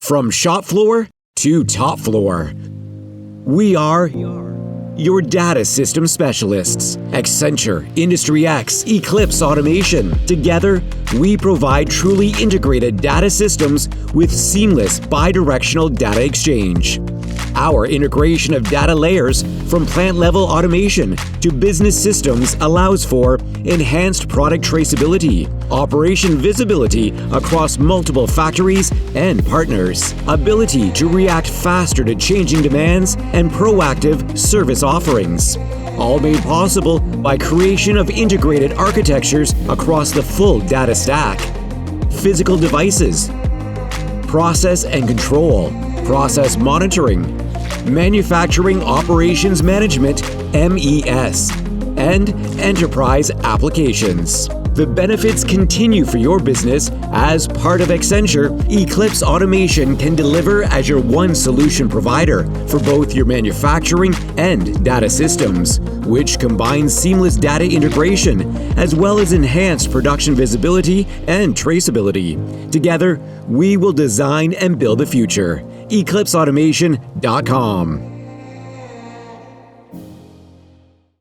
From shop floor to top floor. We are your data system specialists. Accenture, Industry X, Eclipse Automation. Together, we provide truly integrated data systems with seamless bidirectional data exchange. Our integration of data layers from plant-level automation to business systems allows for enhanced product traceability, operation visibility across multiple factories and partners, ability to react faster to changing demands, and proactive service offerings. All made possible by creation of integrated architectures across the full data stack. Physical devices, process and control, process monitoring, manufacturing operations management (MES), and enterprise applications. The benefits continue for your business. As part of Accenture, Eclipse Automation can deliver as your one solution provider for both your manufacturing and data systems, which combines seamless data integration as well as enhanced production visibility and traceability. Together, we will design and build the future. EclipseAutomation.com